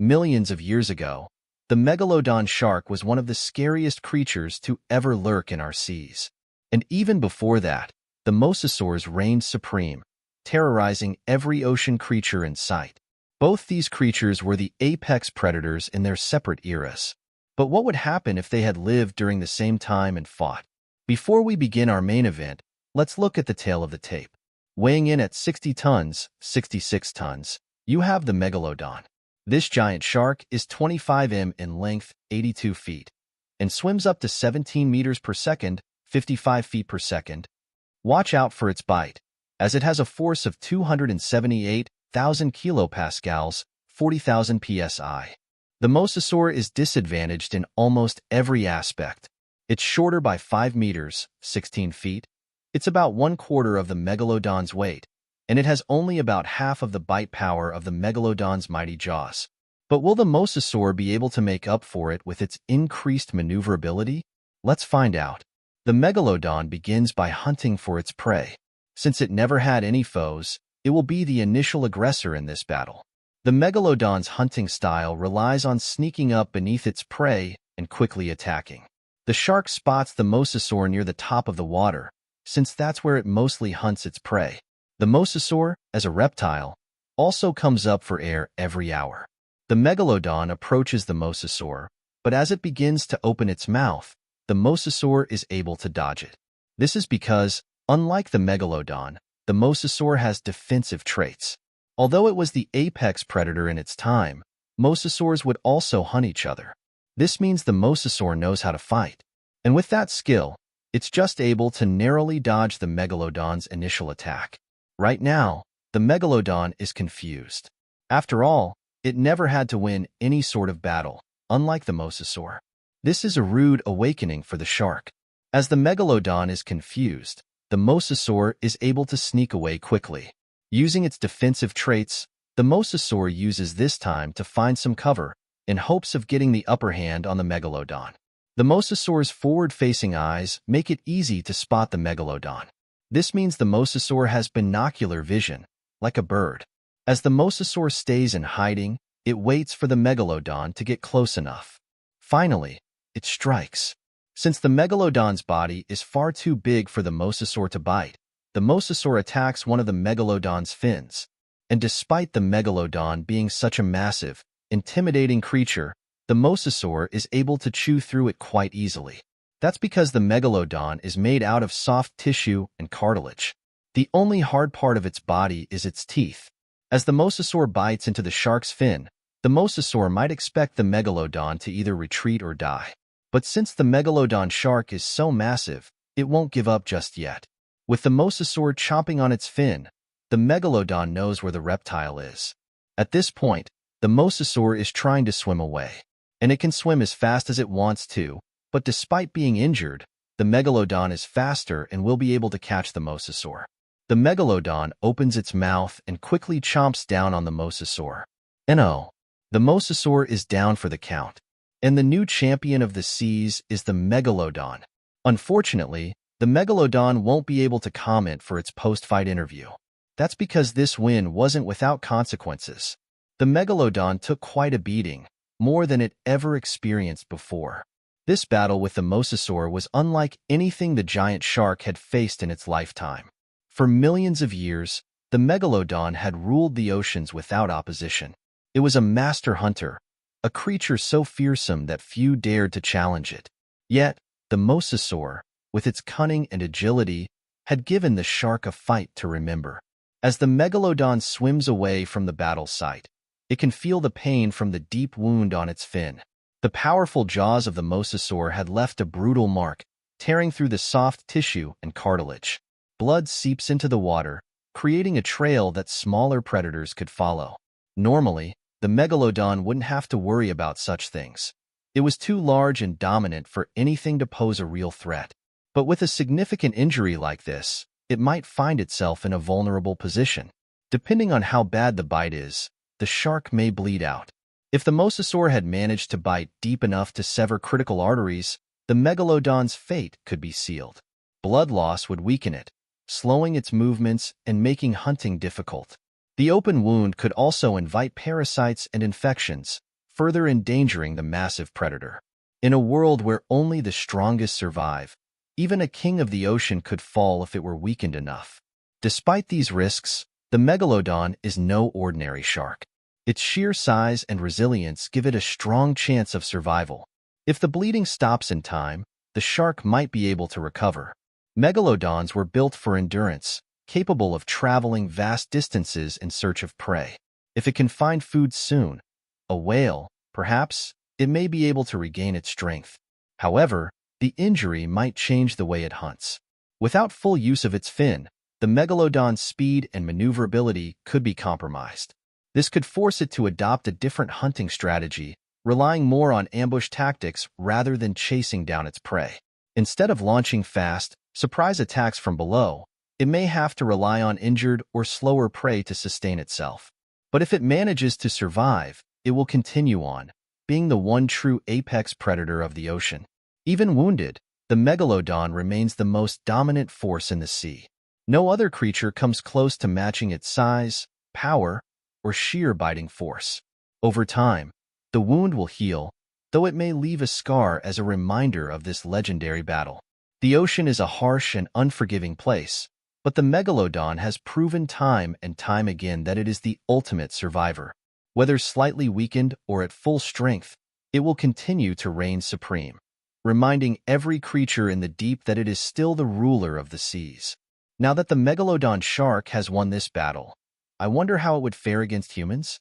Millions of years ago, the Megalodon shark was one of the scariest creatures to ever lurk in our seas. And even before that, the mosasaurs reigned supreme, terrorizing every ocean creature in sight. Both these creatures were the apex predators in their separate eras. But what would happen if they had lived during the same time and fought? Before we begin our main event, let's look at the tail of the tape. Weighing in at 60 tons, 66 tons, you have the Megalodon. This giant shark is 25 m in length, 82 feet, and swims up to 17 meters per second, 55 feet per second. Watch out for its bite, as it has a force of 278,000 kilopascals, 40,000 psi. The mosasaur is disadvantaged in almost every aspect. It's shorter by 5 meters, 16 feet. It's about 1/4 of the Megalodon's weight, and it has only about half of the bite power of the Megalodon's mighty jaws. But will the mosasaur be able to make up for it with its increased maneuverability? Let's find out. The Megalodon begins by hunting for its prey. Since it never had any foes, it will be the initial aggressor in this battle. The Megalodon's hunting style relies on sneaking up beneath its prey and quickly attacking. The shark spots the mosasaur near the top of the water, since that's where it mostly hunts its prey. The mosasaur, as a reptile, also comes up for air every hour. The Megalodon approaches the mosasaur, but as it begins to open its mouth, the mosasaur is able to dodge it. This is because, unlike the Megalodon, the mosasaur has defensive traits. Although it was the apex predator in its time, mosasaurs would also hunt each other. This means the mosasaur knows how to fight, and with that skill, it's just able to narrowly dodge the Megalodon's initial attack. Right now, the Megalodon is confused. After all, it never had to win any sort of battle, unlike the mosasaur. This is a rude awakening for the shark. As the Megalodon is confused, the mosasaur is able to sneak away quickly. Using its defensive traits, the mosasaur uses this time to find some cover in hopes of getting the upper hand on the Megalodon. The mosasaur's forward-facing eyes make it easy to spot the Megalodon. This means the mosasaur has binocular vision, like a bird. As the mosasaur stays in hiding, it waits for the Megalodon to get close enough. Finally, it strikes. Since the Megalodon's body is far too big for the mosasaur to bite, the mosasaur attacks one of the Megalodon's fins. And despite the Megalodon being such a massive, intimidating creature, the mosasaur is able to chew through it quite easily. That's because the Megalodon is made out of soft tissue and cartilage. The only hard part of its body is its teeth. As the mosasaur bites into the shark's fin, the mosasaur might expect the Megalodon to either retreat or die. But since the Megalodon shark is so massive, it won't give up just yet. With the mosasaur chomping on its fin, the Megalodon knows where the reptile is. At this point, the mosasaur is trying to swim away, and it can swim as fast as it wants to, but despite being injured, the Megalodon is faster and will be able to catch the mosasaur. The Megalodon opens its mouth and quickly chomps down on the mosasaur. No, the mosasaur is down for the count, and the new champion of the seas is the Megalodon. Unfortunately, the Megalodon won't be able to comment for its post-fight interview. That's because this win wasn't without consequences. The Megalodon took quite a beating, more than it ever experienced before. This battle with the mosasaur was unlike anything the giant shark had faced in its lifetime. For millions of years, the Megalodon had ruled the oceans without opposition. It was a master hunter, a creature so fearsome that few dared to challenge it. Yet, the mosasaur, with its cunning and agility, had given the shark a fight to remember. As the Megalodon swims away from the battle site, it can feel the pain from the deep wound on its fin. The powerful jaws of the mosasaur had left a brutal mark, tearing through the soft tissue and cartilage. Blood seeps into the water, creating a trail that smaller predators could follow. Normally, the Megalodon wouldn't have to worry about such things. It was too large and dominant for anything to pose a real threat. But with a significant injury like this, it might find itself in a vulnerable position. Depending on how bad the bite is, the shark may bleed out. If the mosasaur had managed to bite deep enough to sever critical arteries, the Megalodon's fate could be sealed. Blood loss would weaken it, slowing its movements and making hunting difficult. The open wound could also invite parasites and infections, further endangering the massive predator. In a world where only the strongest survive, even a king of the ocean could fall if it were weakened enough. Despite these risks, the Megalodon is no ordinary shark. Its sheer size and resilience give it a strong chance of survival. If the bleeding stops in time, the shark might be able to recover. Megalodons were built for endurance, capable of traveling vast distances in search of prey. If it can find food soon, a whale, perhaps, it may be able to regain its strength. However, the injury might change the way it hunts. Without full use of its fin, the Megalodon's speed and maneuverability could be compromised. This could force it to adopt a different hunting strategy, relying more on ambush tactics rather than chasing down its prey. Instead of launching fast, surprise attacks from below, it may have to rely on injured or slower prey to sustain itself. But if it manages to survive, it will continue on, being the one true apex predator of the ocean. Even wounded, the Megalodon remains the most dominant force in the sea. No other creature comes close to matching its size, power, or sheer biting force. Over time, the wound will heal, though it may leave a scar as a reminder of this legendary battle. The ocean is a harsh and unforgiving place, but the Megalodon has proven time and time again that it is the ultimate survivor. Whether slightly weakened or at full strength, it will continue to reign supreme, reminding every creature in the deep that it is still the ruler of the seas. Now that the Megalodon shark has won this battle, I wonder how it would fare against humans?